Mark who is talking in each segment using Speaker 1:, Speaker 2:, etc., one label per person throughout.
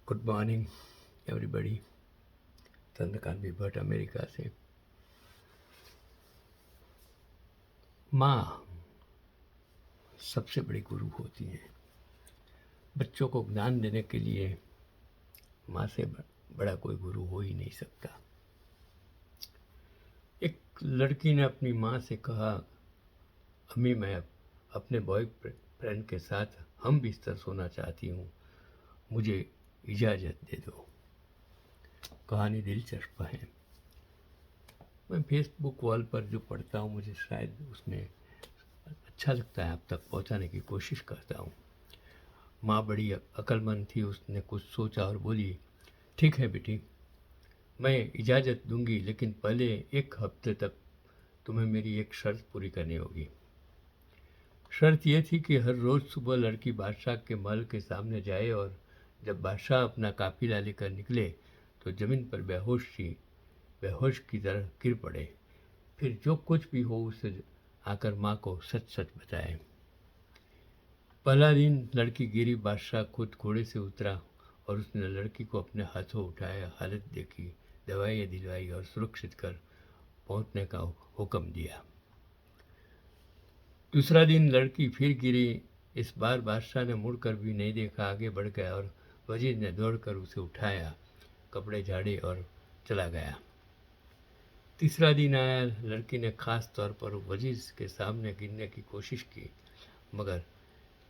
Speaker 1: Good morning everybody. Chandrakant भी Bhatt America से। माँ सबसे बड़ी गुरु होती है। बच्चों को ज्ञान देने के लिए माँ से बड़ा कोई गुरु हो ही नहीं सकता। एक लड़की ने अपनी माँ से कहा, अम्मी मैं अपने बॉयफ्रेंड के साथ हम बिस्तर सोना चाहती हूँ, मुझे इजाज़त दे दो। कहानी दिलचस्प है। मैं फेसबुक वॉल पर जो पढ़ता हूँ मुझे शायद उसमें अच्छा लगता है, अब तक पहुँचाने की कोशिश करता हूँ। माँ बड़ी अक्लमंद थी, उसने कुछ सोचा और बोली, ठीक है बेटी, मैं इजाज़त दूंगी, लेकिन पहले एक हफ्ते तक तुम्हें मेरी एक शर्त पूरी करनी होगी। शर्त यह थी कि हर रोज़ सुबह लड़की बादशाह के महल के सामने जाए और जब बादशाह अपना काफिला लेकर निकले तो ज़मीन पर बेहोश की तरह गिर पड़े। फिर जो कुछ भी हो उसे आकर माँ को सच सच बताए। पहला दिन लड़की गिरी, बादशाह खुद घोड़े से उतरा और उसने लड़की को अपने हाथों उठाया, हालत देखी, दवाइयाँ दिलवाई और सुरक्षित कर पहुंचने का हुक्म दिया। दूसरा दिन लड़की फिर गिरी। इस बार बादशाह ने मुड़कर भी नहीं देखा, आगे बढ़ गया और वजीर ने दौड़कर उसे उठाया, कपड़े झाड़े और चला गया। तीसरा दिन आया, लड़की ने खास तौर पर वजीर के सामने गिरने की कोशिश की, मगर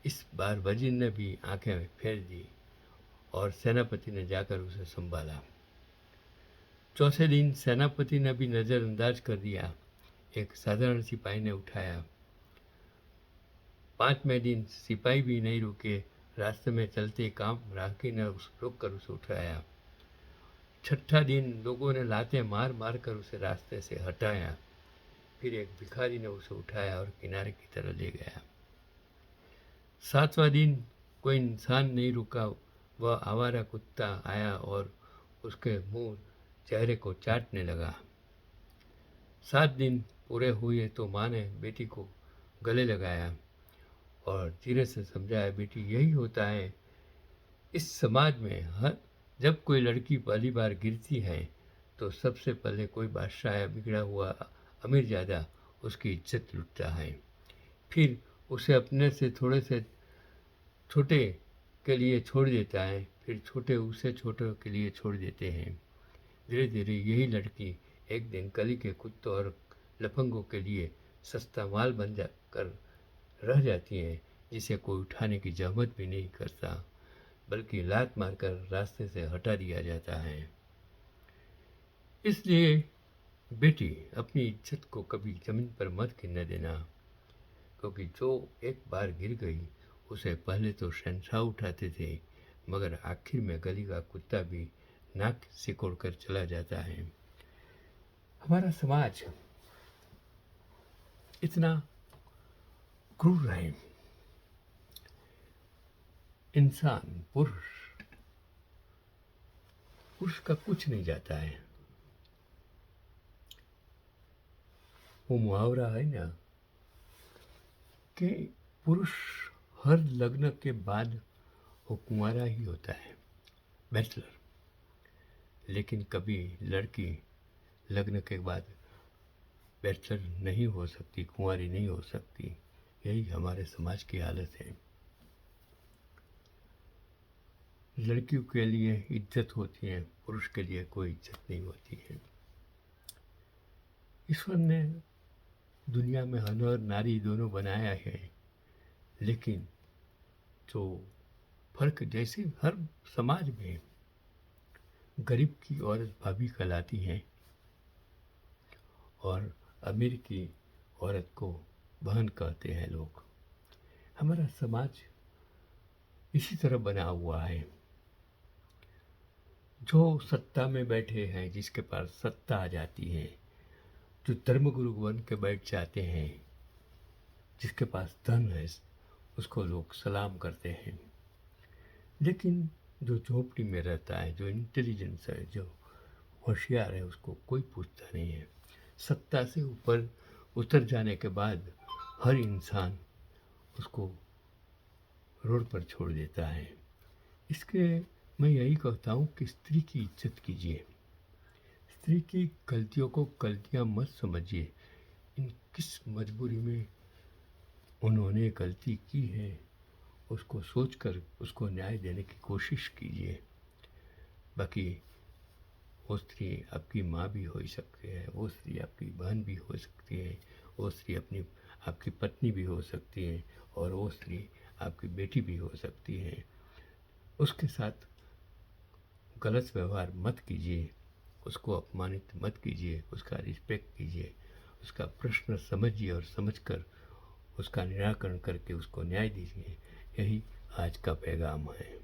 Speaker 1: इस बार वजीर ने भी आंखें फेर दी और सेनापति ने जाकर उसे संभाला। चौथे दिन सेनापति ने भी नज़रअंदाज कर दिया, एक साधारण सिपाही ने उठाया। पांचवें दिन सिपाही भी नहीं रुके, रास्ते में चलते काम राखी ने रोक कर उसे उठाया। छठा दिन लोगों ने लातें मार मार कर उसे रास्ते से हटाया। फिर एक भिखारी ने उसे उठाया और किनारे की तरह ले गया। सातवां दिन कोई इंसान नहीं रुका, वह आवारा कुत्ता आया और उसके मुंह चेहरे को चाटने लगा। 7 दिन पूरे हुए तो माँ ने बेटी को गले लगाया और धीरे से समझाया, बेटी यही होता है इस समाज में। हर जब कोई लड़की पहली बार गिरती है तो सबसे पहले कोई बादशाह या बिगड़ा हुआ अमीरजादा उसकी इज्जत लूटता है, फिर उसे अपने से थोड़े से छोटे के लिए छोड़ देता है, फिर छोटे उसे छोटे के लिए छोड़ देते हैं। धीरे धीरे यही लड़की एक दिन गली के कुत्तों और लफंगों के लिए सस्ता माल बन जाकर रह जाती है, जिसे कोई उठाने की जहमत भी नहीं करता, बल्कि लात मारकर रास्ते से हटा दिया जाता है। इसलिए बेटी, अपनी इज्जत को कभी जमीन पर मत गिरने देना, क्योंकि जो एक बार गिर गई उसे पहले तो शहंशाह उठाते थे, मगर आखिर में गली का कुत्ता भी नाक सिकोड़ कर चला जाता है। हमारा समाज इतना क्रूर है। इंसान पुरुष का कुछ नहीं जाता है। वो मुहावरा है ना कि पुरुष हर लग्न के बाद वो कुंवारा ही होता है, बैचलर। लेकिन कभी लड़की लग्न के बाद बैचलर नहीं हो सकती, कुंवारी नहीं हो सकती। यही हमारे समाज की हालत है। लड़कियों के लिए इज्जत होती है, पुरुष के लिए कोई इज्जत नहीं होती है। ईश्वर ने दुनिया में हर और नारी दोनों बनाया है, लेकिन जो फर्क जैसे हर समाज में गरीब की औरत भाभी कहलाती है और अमीर की औरत को बहन कहते हैं लोग। हमारा समाज इसी तरह बना हुआ है। जो सत्ता में बैठे हैं, जिसके पास सत्ता आ जाती है, जो धर्मगुरु बन के बैठ जाते हैं, जिसके पास धन है, उसको लोग सलाम करते हैं। लेकिन जो झोपड़ी में रहता है, जो इंटेलिजेंस है, जो होशियार है, उसको कोई पूछता नहीं है। सत्ता से ऊपर उतर जाने के बाद हर इंसान उसको रोड पर छोड़ देता है। इसके मैं यही कहता हूँ कि स्त्री की इज्जत कीजिए। स्त्री की गलतियों को गलतियाँ मत समझिए। इन किस मजबूरी में उन्होंने गलती की है, उसको सोचकर उसको न्याय देने की कोशिश कीजिए। बाकी वो स्त्री आपकी माँ भी हो सकती है, वो स्त्री आपकी बहन भी हो सकती है, वो स्त्री आपकी पत्नी भी हो सकती है, और वो स्त्री आपकी बेटी भी हो सकती है। उसके साथ गलत व्यवहार मत कीजिए, उसको अपमानित मत कीजिए, उसका रिस्पेक्ट कीजिए, उसका प्रश्न समझिए और समझकर उसका निराकरण करके उसको न्याय दीजिए। यही आज का पैगाम है।